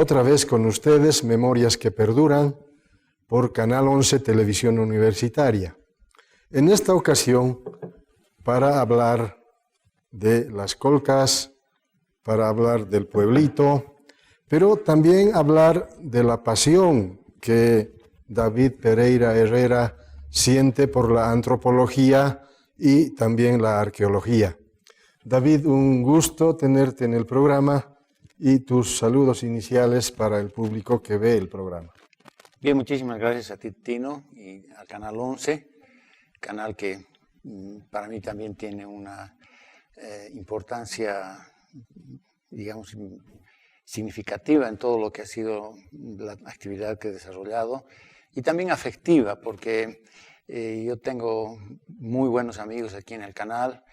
Otra vez con ustedes, Memorias que Perduran, por Canal 11 Televisión Universitaria. En esta ocasión, para hablar de las colcas, para hablar del pueblito, pero también hablar de la pasión que David Pereira Herrera siente por la antropología y también la arqueología. David, un gusto tenerte en el programa y tus saludos iniciales para el público que ve el programa. Bien, muchísimas gracias a ti, Tino, y al Canal 11, canal que para mí también tiene una importancia, digamos, significativa en todo lo que ha sido la actividad que he desarrollado, y también afectiva, porque yo tengo muy buenos amigos aquí en el canal,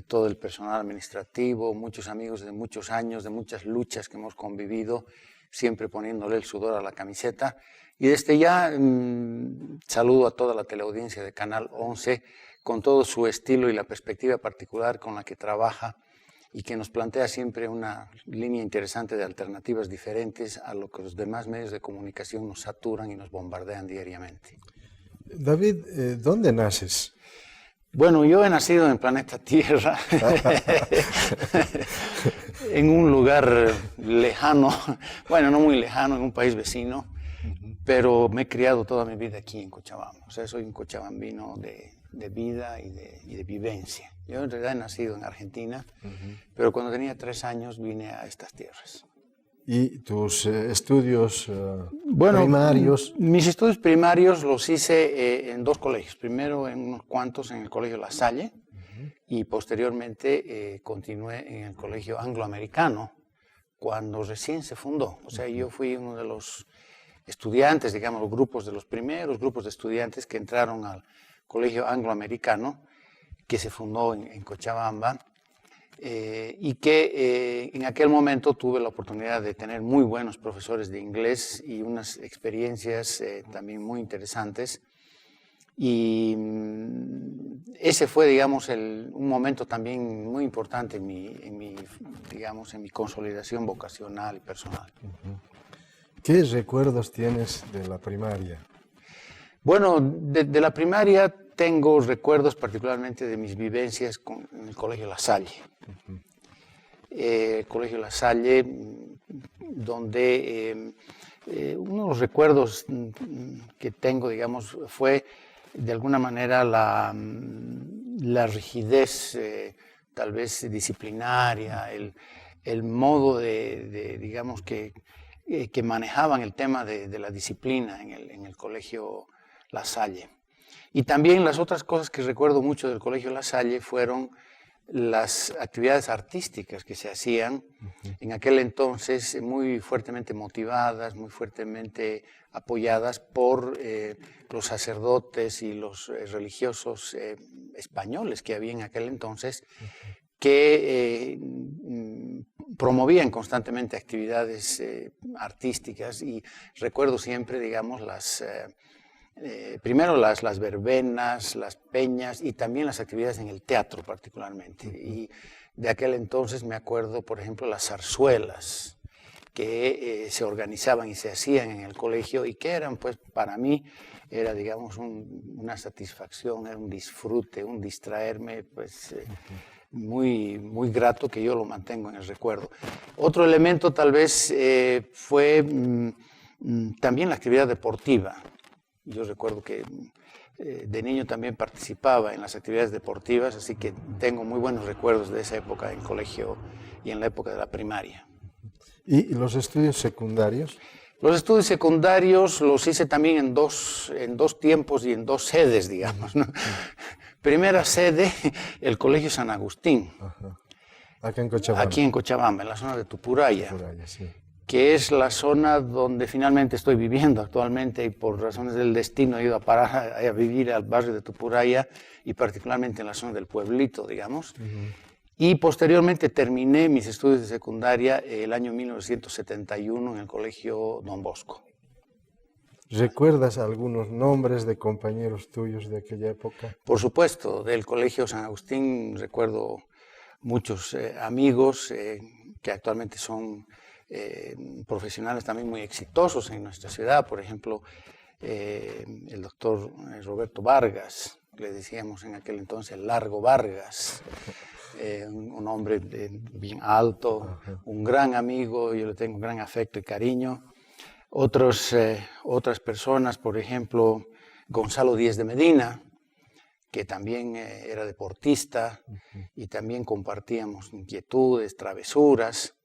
todo el personal administrativo, muchos amigos de muchos años, de muchas luchas que hemos convivido, siempre poniéndole el sudor a la camiseta. Y desde ya saludo a toda la teleaudiencia de Canal 11 con todo su estilo y la perspectiva particular con la que trabaja y que nos plantea siempre una línea interesante de alternativas diferentes a lo que los demás medios de comunicación nos saturan y nos bombardean diariamente. David, ¿dónde naces? Bueno, yo he nacido en el planeta Tierra, en un lugar lejano, bueno, no muy lejano, en un país vecino, pero me he criado toda mi vida aquí en Cochabamba. O sea, soy un cochabambino de vida y de vivencia. Yo en realidad he nacido en Argentina, pero cuando tenía 3 años vine a estas tierras. ¿Y tus estudios primarios? Mis estudios primarios los hice en 2 colegios. Primero en unos cuantos en el Colegio La Salle y posteriormente continué en el Colegio Angloamericano cuando recién se fundó. O sea, yo fui uno de los estudiantes, digamos, los primeros grupos de estudiantes que entraron al Colegio Angloamericano que se fundó en Cochabamba. Y que en aquel momento tuve la oportunidad de tener muy buenos profesores de inglés y unas experiencias también muy interesantes. Y ese fue, digamos, un momento también muy importante en mi consolidación vocacional y personal. ¿Qué recuerdos tienes de la primaria? Bueno, de la primaria tengo recuerdos particularmente de mis vivencias en el Colegio La Salle. El Colegio La Salle, donde uno de los recuerdos que tengo, digamos, fue de alguna manera la rigidez, tal vez disciplinaria, el modo digamos, que manejaban el tema de la disciplina en el Colegio La Salle. Y también las otras cosas que recuerdo mucho del Colegio La Salle fueron las actividades artísticas que se hacían en aquel entonces, muy fuertemente motivadas, muy fuertemente apoyadas por los sacerdotes y los religiosos españoles que había en aquel entonces, que promovían constantemente actividades artísticas. Y recuerdo siempre, digamos, primero las verbenas, las peñas y también las actividades en el teatro particularmente. Y de aquel entonces me acuerdo, por ejemplo, las zarzuelas que se organizaban y se hacían en el colegio y que eran, pues, para mí, era, digamos, una satisfacción, era un disfrute, un distraerme, pues, muy, muy grato, que yo lo mantengo en el recuerdo. Otro elemento tal vez fue también la actividad deportiva. Yo recuerdo que de niño también participaba en las actividades deportivas, así que tengo muy buenos recuerdos de esa época en colegio y en la época de la primaria. ¿Y los estudios secundarios? Los estudios secundarios los hice también en dos tiempos y en 2 sedes, digamos, ¿no? Primera sede, el Colegio San Agustín. Ajá. Aquí en Cochabamba. Aquí en Cochabamba, en la zona de Tupuraya. Sí. Que es la zona donde finalmente estoy viviendo actualmente y por razones del destino he ido a parar a vivir al barrio de Tupuraya y particularmente en la zona del pueblito, digamos. Y posteriormente terminé mis estudios de secundaria el año 1971 en el Colegio Don Bosco. ¿Recuerdas algunos nombres de compañeros tuyos de aquella época? Por supuesto, del Colegio San Agustín recuerdo muchos amigos que actualmente son profesionales también muy exitosos en nuestra ciudad. Por ejemplo, el doctor Roberto Vargas, le decíamos en aquel entonces Largo Vargas, un hombre bien alto, un gran amigo, yo le tengo un gran afecto y cariño. Otras personas, por ejemplo, Gonzalo Díez de Medina, que también era deportista y también compartíamos inquietudes, travesuras.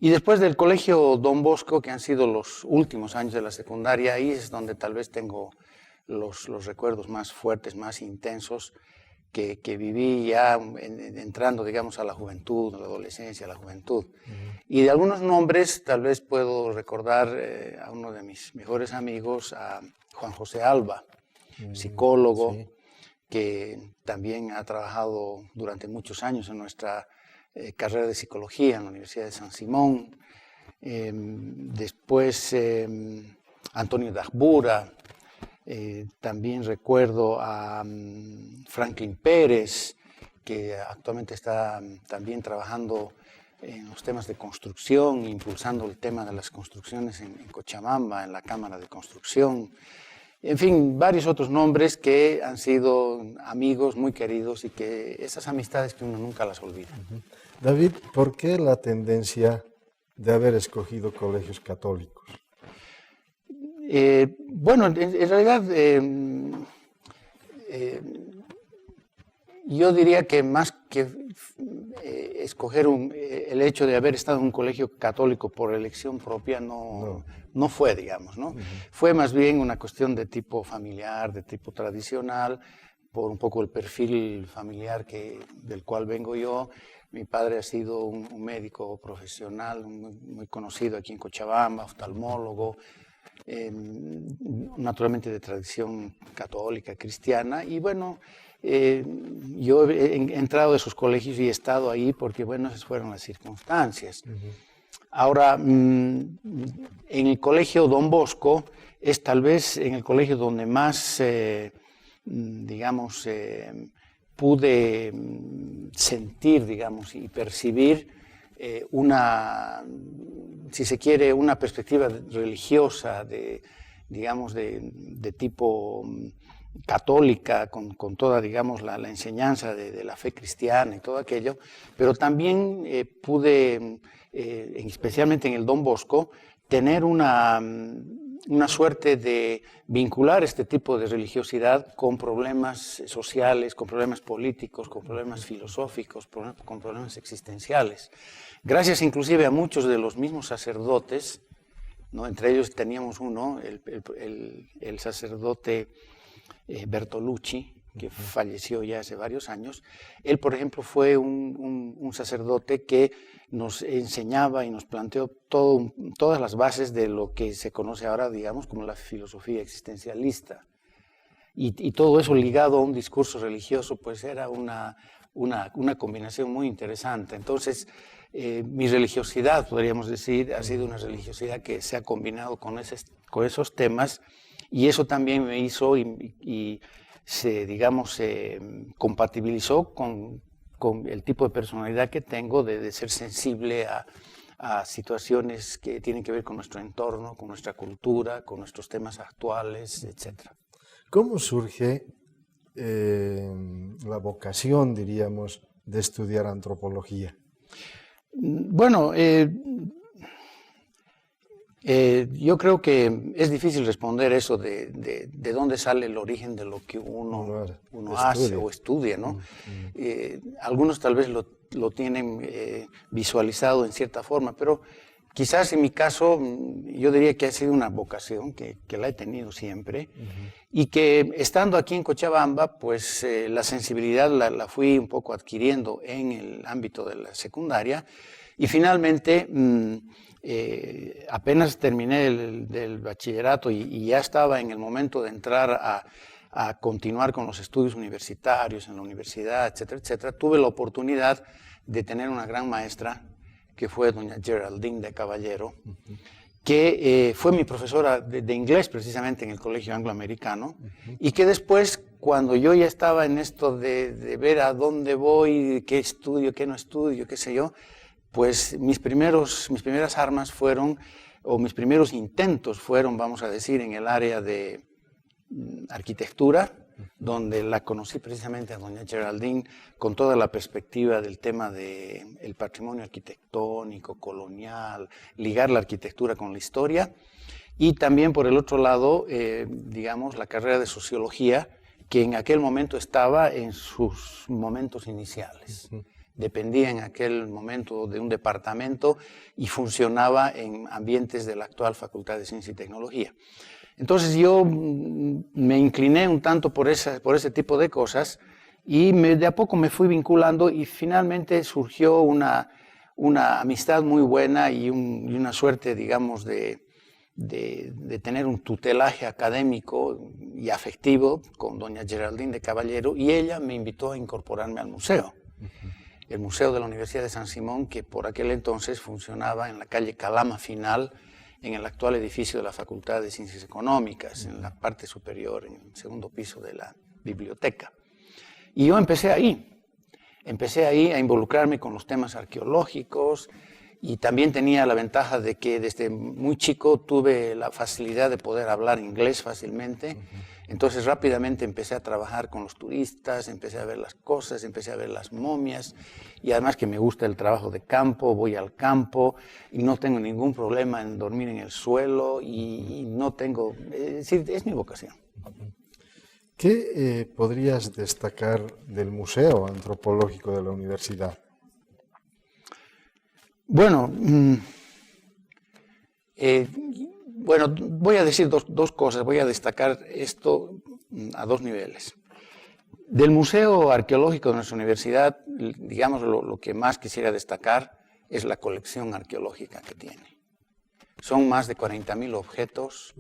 Y después del colegio Don Bosco, que han sido los últimos años de la secundaria, ahí es donde tal vez tengo los recuerdos más fuertes, más intensos, que viví ya entrando, digamos, a la juventud, a la adolescencia, a la juventud. Y de algunos nombres, tal vez puedo recordar a uno de mis mejores amigos, a Juan José Alba, psicólogo, sí, que también ha trabajado durante muchos años en nuestra carrera de psicología en la Universidad de San Simón. Después Antonio Dagbura. También recuerdo a Franklin Pérez, que actualmente está también trabajando en los temas de construcción, impulsando el tema de las construcciones en Cochabamba, en la Cámara de Construcción. En fin, varios otros nombres que han sido amigos muy queridos y que esas amistades que uno nunca las olvida. David, ¿por qué la tendencia de haber escogido colegios católicos? Bueno, en realidad yo diría que más que escoger el hecho de haber estado en un colegio católico por elección propia no fue, digamos, ¿no? Fue más bien una cuestión de tipo familiar, de tipo tradicional, por un poco el perfil familiar del cual vengo yo. Mi padre ha sido un médico profesional muy conocido aquí en Cochabamba, oftalmólogo, naturalmente de tradición católica, cristiana, y bueno, yo he entrado a esos colegios y he estado ahí porque, bueno, esas fueron las circunstancias. Ahora, en el colegio Don Bosco es tal vez en el colegio donde más, digamos, pude sentir, digamos, y percibir si se quiere, una perspectiva religiosa, digamos, de tipo católica, con toda, digamos, la enseñanza de la fe cristiana y todo aquello, pero también pude, especialmente en el Don Bosco, tener una suerte de vincular este tipo de religiosidad con problemas sociales, con problemas políticos, con problemas filosóficos, con problemas existenciales. Gracias inclusive a muchos de los mismos sacerdotes, ¿no? Entre ellos teníamos uno, el sacerdote Bertolucci, que falleció ya hace varios años. Él, por ejemplo, fue un sacerdote que nos enseñaba y nos planteó todas las bases de lo que se conoce ahora, digamos, como la filosofía existencialista. Y todo eso ligado a un discurso religioso, pues era una combinación muy interesante. Entonces, mi religiosidad, podríamos decir, ha sido una religiosidad que se ha combinado con esos temas, y eso también me hizo y se compatibilizó con el tipo de personalidad que tengo de ser sensible a situaciones que tienen que ver con nuestro entorno, con nuestra cultura, con nuestros temas actuales, etc. ¿Cómo surge la vocación, diríamos, de estudiar antropología? Bueno, yo creo que es difícil responder eso de dónde sale el origen de lo que uno hace o estudia, ¿no? Algunos tal vez lo tienen visualizado en cierta forma, pero quizás en mi caso yo diría que ha sido una vocación que la he tenido siempre, y que estando aquí en Cochabamba, pues la sensibilidad la fui un poco adquiriendo en el ámbito de la secundaria, y finalmente apenas terminé del bachillerato y ya estaba en el momento de entrar a continuar con los estudios universitarios en la universidad, etcétera, etcétera, tuve la oportunidad de tener una gran maestra que fue doña Geraldine de Caballero, que fue mi profesora de inglés precisamente en el Colegio Angloamericano, y que después, cuando yo ya estaba en esto de ver a dónde voy, qué estudio, qué no estudio, qué sé yo, pues mis primeras armas fueron, o mis primeros intentos fueron, vamos a decir, en el área de arquitectura, donde la conocí precisamente a doña Geraldine con toda la perspectiva del tema del patrimonio arquitectónico, colonial, ligar la arquitectura con la historia, y también por el otro lado, digamos, la carrera de sociología, que en aquel momento estaba en sus momentos iniciales. Dependía en aquel momento de un departamento y funcionaba en ambientes de la actual Facultad de Ciencia y Tecnología. Entonces yo me incliné un tanto por ese tipo de cosas y de a poco me fui vinculando y finalmente surgió una amistad muy buena y una suerte, digamos, de tener un tutelaje académico y afectivo con doña Geraldine de Caballero, y ella me invitó a incorporarme al museo. El Museo de la Universidad de San Simón, que por aquel entonces funcionaba en la calle Calama Final, en el actual edificio de la Facultad de Ciencias Económicas, en la parte superior, en el segundo piso de la biblioteca. Y yo empecé ahí a involucrarme con los temas arqueológicos, y también tenía la ventaja de que desde muy chico tuve la facilidad de poder hablar inglés fácilmente. Entonces rápidamente empecé a trabajar con los turistas, empecé a ver las cosas, empecé a ver las momias, y además que me gusta el trabajo de campo, voy al campo y no tengo ningún problema en dormir en el suelo y no tengo, es decir, es mi vocación. ¿Qué podrías destacar del Museo Antropológico de la Universidad? Bueno, voy a decir dos cosas, voy a destacar esto a dos niveles. Del Museo Arqueológico de nuestra universidad, digamos, lo que más quisiera destacar es la colección arqueológica que tiene. Son más de 40.000 objetos,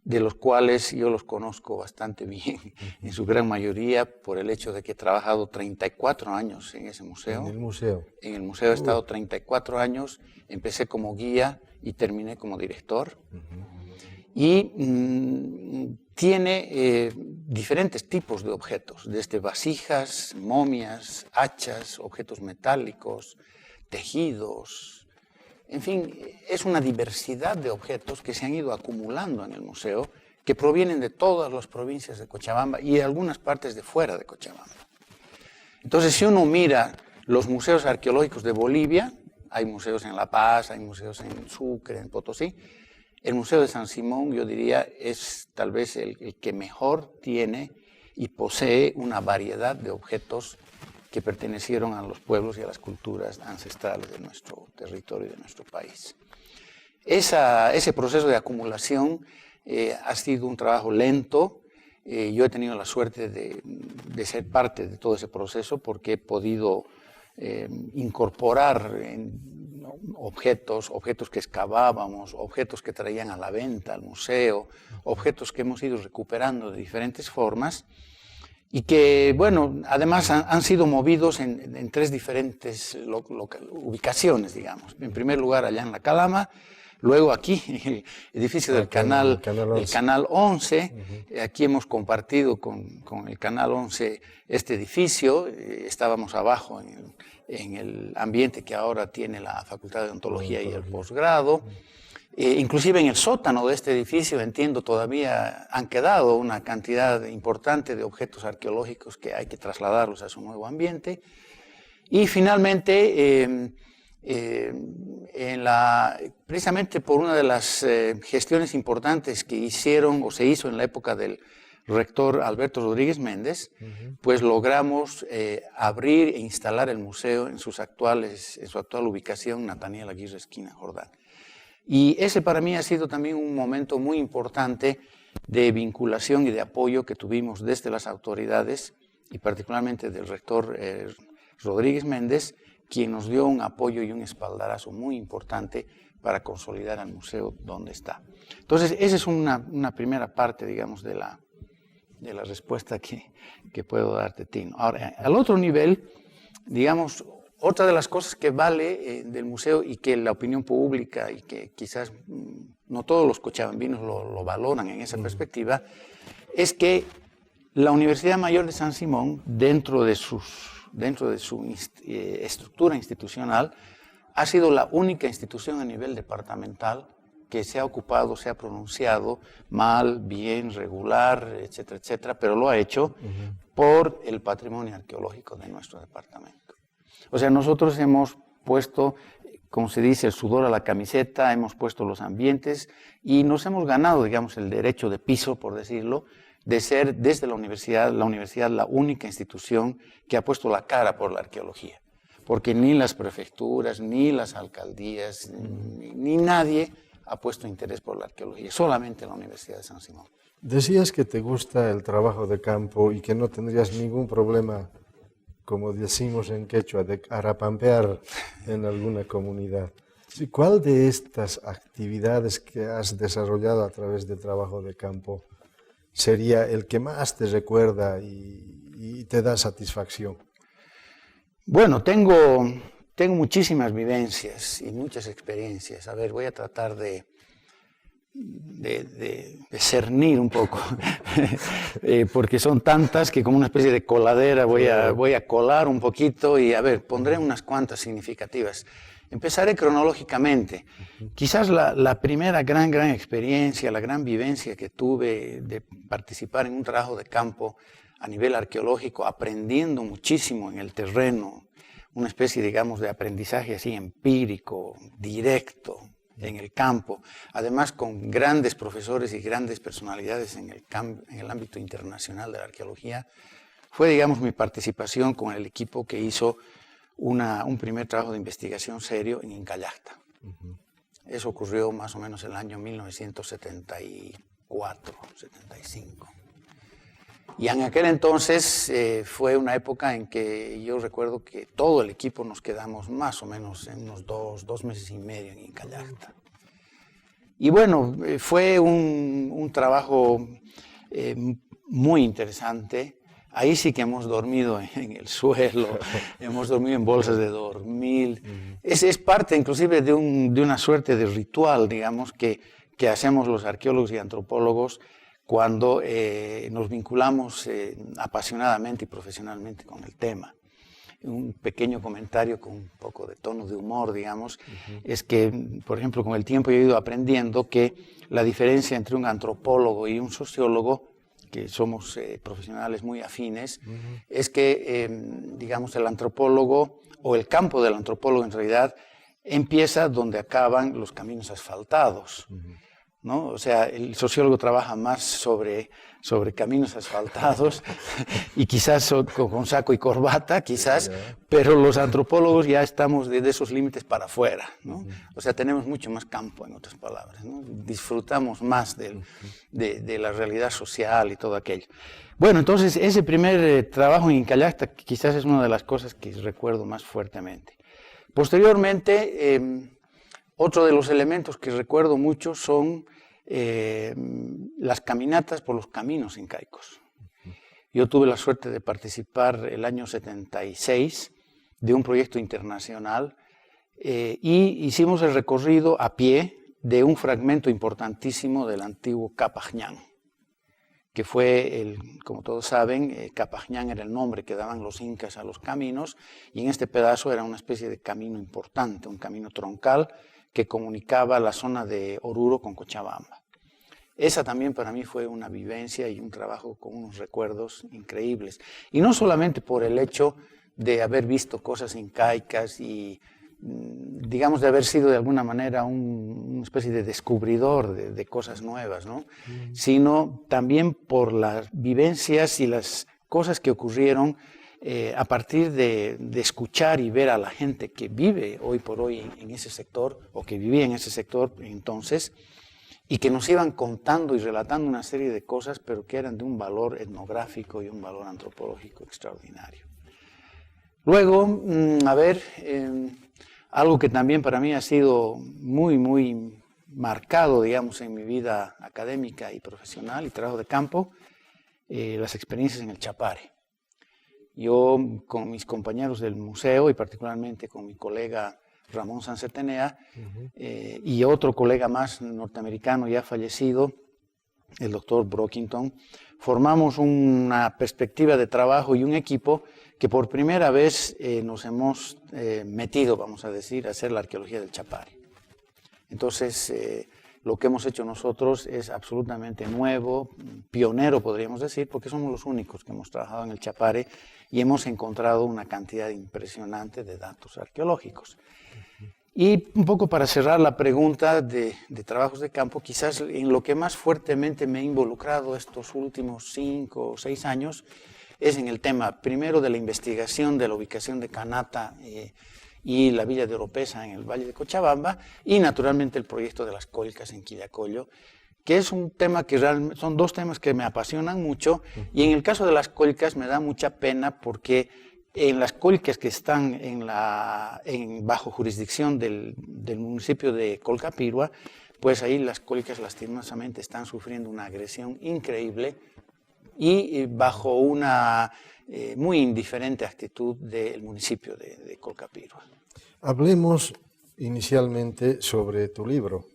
de los cuales yo los conozco bastante bien, en su gran mayoría, por el hecho de que he trabajado 34 años en ese museo. En el museo. En el museo he estado 34 años, empecé como guía y terminé como director. Y tiene diferentes tipos de objetos, desde vasijas, momias, hachas, objetos metálicos, tejidos. En fin, es una diversidad de objetos que se han ido acumulando en el museo, que provienen de todas las provincias de Cochabamba y de algunas partes de fuera de Cochabamba. Entonces, si uno mira los museos arqueológicos de Bolivia, hay museos en La Paz, hay museos en Sucre, en Potosí. El Museo de San Simón, yo diría, es tal vez el que mejor tiene y posee una variedad de objetos que pertenecieron a los pueblos y a las culturas ancestrales de nuestro territorio y de nuestro país. Ese proceso de acumulación ha sido un trabajo lento. Yo he tenido la suerte de ser parte de todo ese proceso porque he podido incorporar objetos que excavábamos, objetos que traían a la venta al museo, objetos que hemos ido recuperando de diferentes formas, y que, bueno, además han sido movidos en tres diferentes ubicaciones, digamos. En primer lugar, allá en la Calama, luego aquí, en el edificio del canal 11. Aquí hemos compartido con el Canal 11 este edificio. Estábamos abajo en el ambiente que ahora tiene la Facultad de Odontología y el posgrado. Inclusive en el sótano de este edificio, entiendo, todavía han quedado una cantidad importante de objetos arqueológicos que hay que trasladarlos a su nuevo ambiente. Y finalmente, precisamente por una de las gestiones importantes que hicieron o se hizo en la época del rector Alberto Rodríguez Méndez, pues logramos abrir e instalar el museo en su actual ubicación, Nathaniel Aguirre, esquina Jordán. Y ese para mí ha sido también un momento muy importante de vinculación y de apoyo que tuvimos desde las autoridades y particularmente del rector Rodríguez Méndez, quien nos dio un apoyo y un espaldarazo muy importante para consolidar al museo donde está. Entonces, esa es una primera parte, digamos, de la respuesta que puedo darte, Tino. Ahora, al otro nivel, digamos, otra de las cosas que vale del museo y que la opinión pública y que quizás no todos los cochabambinos lo valoran en esa perspectiva, es que la Universidad Mayor de San Simón, dentro de sus dentro de su estructura institucional, ha sido la única institución a nivel departamental que se ha ocupado, se ha pronunciado mal, bien, regular, etcétera, etcétera, pero lo ha hecho por el patrimonio arqueológico de nuestro departamento. O sea, nosotros hemos puesto, como se dice, el sudor a la camiseta, hemos puesto los ambientes y nos hemos ganado, digamos, el derecho de piso, por decirlo, de ser desde la universidad la única institución que ha puesto la cara por la arqueología. Porque ni las prefecturas, ni las alcaldías, ni nadie ha puesto interés por la arqueología, solamente la Universidad de San Simón. Decías que te gusta el trabajo de campo y que no tendrías ningún problema, como decimos en quechua, de arapampear en alguna comunidad. ¿Cuál de estas actividades que has desarrollado a través del trabajo de campo sería el que más te recuerda y te da satisfacción? Bueno, tengo muchísimas vivencias y muchas experiencias. A ver, voy a tratar de cernir un poco, porque son tantas que como una especie de coladera voy a colar un poquito y a ver, pondré unas cuantas significativas. Empezaré cronológicamente. Quizás la primera gran experiencia, la gran vivencia que tuve de participar en un trabajo de campo a nivel arqueológico, aprendiendo muchísimo en el terreno, una especie, digamos, de aprendizaje así empírico, directo, en el campo, además con grandes profesores y grandes personalidades en el ámbito internacional de la arqueología, fue, digamos, mi participación con el equipo que hizo un primer trabajo de investigación serio en Incallacta. Eso ocurrió más o menos en el año 1974, 75. Y en aquel entonces fue una época en que yo recuerdo que todo el equipo nos quedamos más o menos en unos dos meses y medio en Incallacta. Y bueno, fue un trabajo muy interesante. Ahí sí que hemos dormido en el suelo, hemos dormido en bolsas de dormir. Es parte inclusive de una suerte de ritual, digamos, que hacemos los arqueólogos y antropólogos cuando nos vinculamos apasionadamente y profesionalmente con el tema. Un pequeño comentario con un poco de tono de humor, digamos, es que, por ejemplo, con el tiempo yo he ido aprendiendo que la diferencia entre un antropólogo y un sociólogo, que somos profesionales muy afines, es que, digamos, el antropólogo, o el campo del antropólogo en realidad, empieza donde acaban los caminos asfaltados, ¿no? O sea, el sociólogo trabaja más sobre caminos asfaltados y quizás con saco y corbata, quizás, pero los antropólogos ya estamos de esos límites para afuera, ¿no? O sea, tenemos mucho más campo, en otras palabras, ¿no? Disfrutamos más de la realidad social y todo aquello. Bueno, entonces ese primer trabajo en Incallacta quizás es una de las cosas que recuerdo más fuertemente. Posteriormente, otro de los elementos que recuerdo mucho son las caminatas por los caminos incaicos. Yo tuve la suerte de participar el año 76 de un proyecto internacional y hicimos el recorrido a pie de un fragmento importantísimo del antiguo Capajñán, que fue, como todos saben, Capajñán era el nombre que daban los incas a los caminos, y en este pedazo era una especie de camino importante, un camino troncal que comunicaba la zona de Oruro con Cochabamba. Esa también para mí fue una vivencia y un trabajo con unos recuerdos increíbles. Y no solamente por el hecho de haber visto cosas incaicas y, digamos, de haber sido de alguna manera una especie de descubridor de cosas nuevas, ¿no? Sino también por las vivencias y las cosas que ocurrieron a partir de escuchar y ver a la gente que vive hoy por hoy en ese sector, o que vivía en ese sector entonces, y que nos iban contando y relatando una serie de cosas, pero que eran de un valor etnográfico y un valor antropológico extraordinario. Luego, algo que también para mí ha sido muy marcado, digamos, en mi vida académica y profesional y trabajo de campo, las experiencias en el Chapare. Yo, con mis compañeros del museo y particularmente con mi colega Ramón Sancetenea y otro colega más norteamericano ya fallecido, el doctor Brockington, formamos una perspectiva de trabajo y un equipo que por primera vez nos hemos metido, vamos a decir, a hacer la arqueología del Chapare. Entonces, lo que hemos hecho nosotros es absolutamente nuevo, pionero podríamos decir, porque somos los únicos que hemos trabajado en el Chapare y hemos encontrado una cantidad impresionante de datos arqueológicos. Y un poco para cerrar la pregunta de trabajos de campo, quizás en lo que más fuertemente me he involucrado estos últimos 5 o 6 años es en el tema, primero, de la investigación de la ubicación de Canata y la villa de Oropesa en el Valle de Cochabamba, y naturalmente el proyecto de las Colcas en Quillacollo, que es un tema que realmente, son 2 temas que me apasionan mucho, y en el caso de las Colcas me da mucha pena porque en las Colcas que están bajo jurisdicción del municipio de Colcapirua, pues ahí las Colcas lastimosamente están sufriendo una agresión increíble y bajo una muy indiferente actitud del municipio de Colcapirua. Hablemos inicialmente sobre tu libro,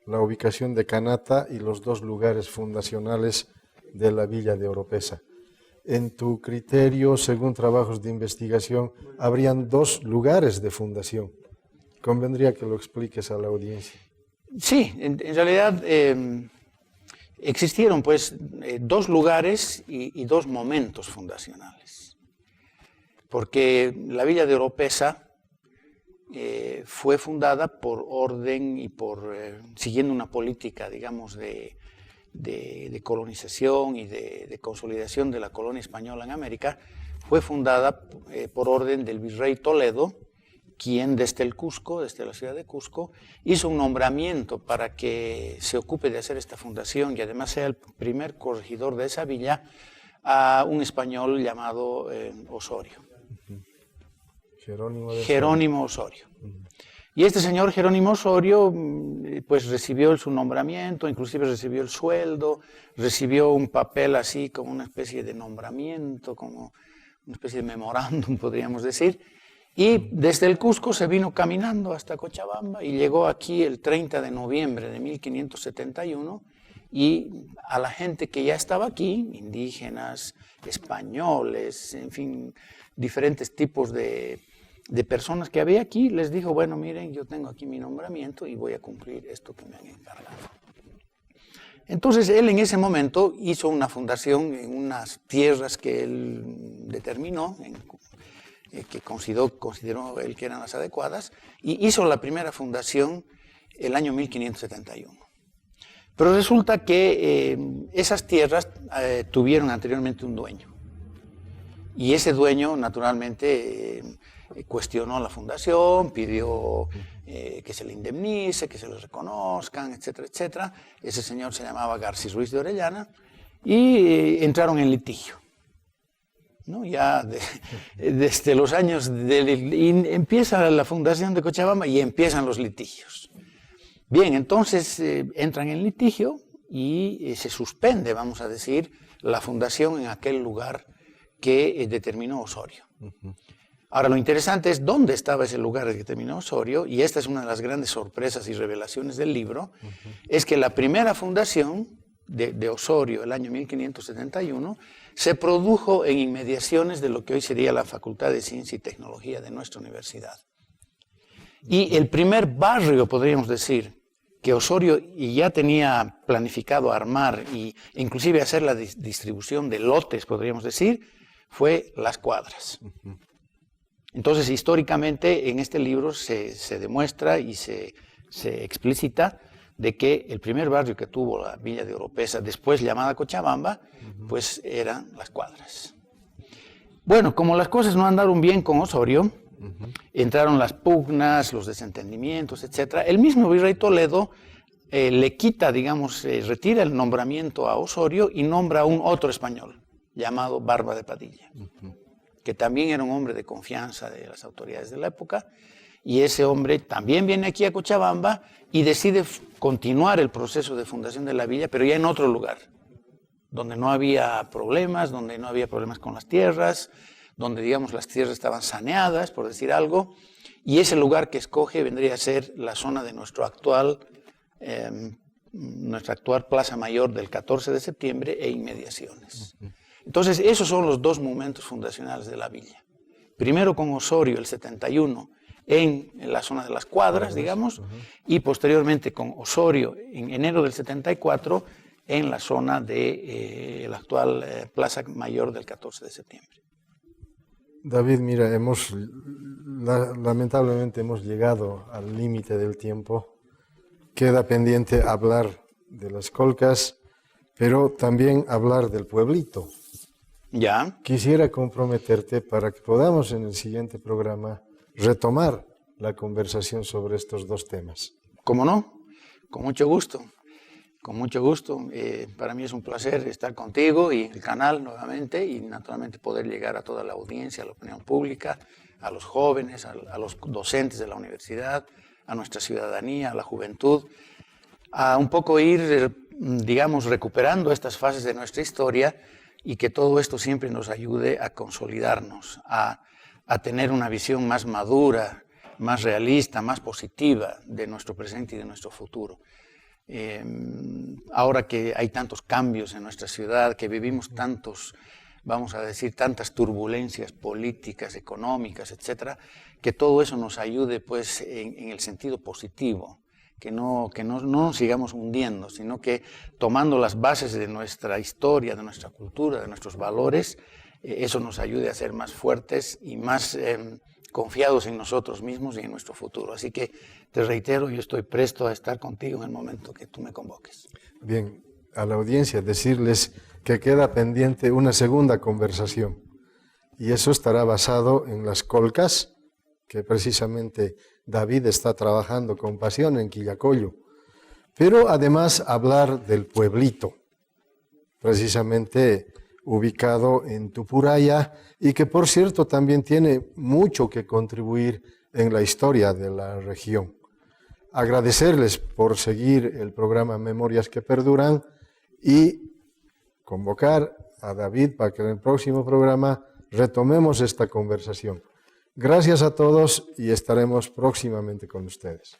la ubicación de Canata y los 2 lugares fundacionales de la villa de Oropesa. En tu criterio, según trabajos de investigación, habrían 2 lugares de fundación. Convendría que lo expliques a la audiencia. Sí, en realidad existieron pues 2 lugares y 2 momentos fundacionales. Porque la villa de Oropesa fue fundada por orden y siguiendo una política, digamos, de colonización y de consolidación de la colonia española en América. Fue fundada por orden del virrey Toledo, quien desde el Cusco, desde la ciudad de Cusco, hizo un nombramiento para que se ocupe de hacer esta fundación y además sea el primer corregidor de esa villa, a un español llamado Osorio. Jerónimo Osorio. Y este señor Jerónimo Osorio pues recibió su nombramiento, inclusive recibió el sueldo, recibió un papel así como una especie de nombramiento, como una especie de memorándum podríamos decir, y desde el Cusco se vino caminando hasta Cochabamba y llegó aquí el 30 de noviembre de 1571 y a la gente que ya estaba aquí, indígenas, españoles, en fin, diferentes tipos de personas que había aquí, les dijo, bueno, miren, yo tengo aquí mi nombramiento y voy a cumplir esto que me han encargado. Entonces, él en ese momento hizo una fundación en unas tierras que él determinó, que consideró él que eran las adecuadas, y hizo la primera fundación el año 1571. Pero resulta que esas tierras tuvieron anteriormente un dueño. Y ese dueño, naturalmente, cuestionó la fundación, pidió que se le indemnice, que se le reconozcan, etcétera, etcétera. Ese señor se llamaba Garcís Ruiz de Orellana y entraron en litigio. ¿No? Ya desde los años, empieza la fundación de Cochabamba y empiezan los litigios. Bien, entonces entran en litigio y se suspende, vamos a decir, la fundación en aquel lugar que determinó Osorio. Ahora, lo interesante es dónde estaba ese lugar que determinó Osorio, y esta es una de las grandes sorpresas y revelaciones del libro, es que la primera fundación de Osorio, el año 1571, se produjo en inmediaciones de lo que hoy sería la Facultad de Ciencia y Tecnología de nuestra universidad. Y el primer barrio, podríamos decir, que Osorio ya tenía planificado armar e inclusive hacer la distribución de lotes, podríamos decir, fue Las Cuadras. Entonces, históricamente, en este libro se demuestra y se explicita de que el primer barrio que tuvo la villa de Oropesa, después llamada Cochabamba, pues eran Las Cuadras. Bueno, como las cosas no andaron bien con Osorio, entraron las pugnas, los desentendimientos, etc. El mismo virrey Toledo le quita, digamos, retira el nombramiento a Osorio y nombra a un otro español, llamado Barba de Padilla, que también era un hombre de confianza de las autoridades de la época, y ese hombre también viene aquí a Cochabamba y decide continuar el proceso de fundación de la villa, pero ya en otro lugar, donde no había problemas, con las tierras, donde, digamos, las tierras estaban saneadas, por decir algo, y ese lugar que escoge vendría a ser la zona de nuestro actual nuestra actual Plaza Mayor del 14 de septiembre e inmediaciones. Entonces, esos son los dos momentos fundacionales de la villa. Primero con Osorio, el 71, en la zona de las cuadras, digamos, y posteriormente con Osorio, en enero del 74, en la zona de la actual Plaza Mayor del 14 de septiembre. David, mira, lamentablemente hemos llegado al límite del tiempo. Queda pendiente hablar de las Colcas, pero también hablar del pueblito. Ya. Quisiera comprometerte para que podamos en el siguiente programa retomar la conversación sobre estos dos temas. ¿Cómo no? Con mucho gusto. Con mucho gusto. Para mí es un placer estar contigo y el canal nuevamente y naturalmente poder llegar a toda la audiencia, a la opinión pública, a los jóvenes, a los docentes de la universidad, a nuestra ciudadanía, a la juventud, a un poco ir, digamos, recuperando estas fases de nuestra historia y que todo esto siempre nos ayude a consolidarnos, a tener una visión más madura, más realista, más positiva de nuestro presente y de nuestro futuro. Ahora que hay tantos cambios en nuestra ciudad, que vivimos tantos, vamos a decir, tantas turbulencias políticas, económicas, etcétera, que todo eso nos ayude pues en el sentido positivo, que no nos sigamos hundiendo, sino que tomando las bases de nuestra historia, de nuestra cultura, de nuestros valores, eso nos ayude a ser más fuertes y más confiados en nosotros mismos y en nuestro futuro. Así que te reitero, yo estoy presto a estar contigo en el momento que tú me convoques. Bien, a la audiencia decirles que queda pendiente una segunda conversación y eso estará basado en las Colcas, que precisamente David está trabajando con pasión en Quillacollo, pero además hablar del pueblito, precisamente ubicado en Tupuraya y que por cierto también tiene mucho que contribuir en la historia de la región. Agradecerles por seguir el programa Memorias que Perduran y convocar a David para que en el próximo programa retomemos esta conversación. Gracias a todos y estaremos próximamente con ustedes.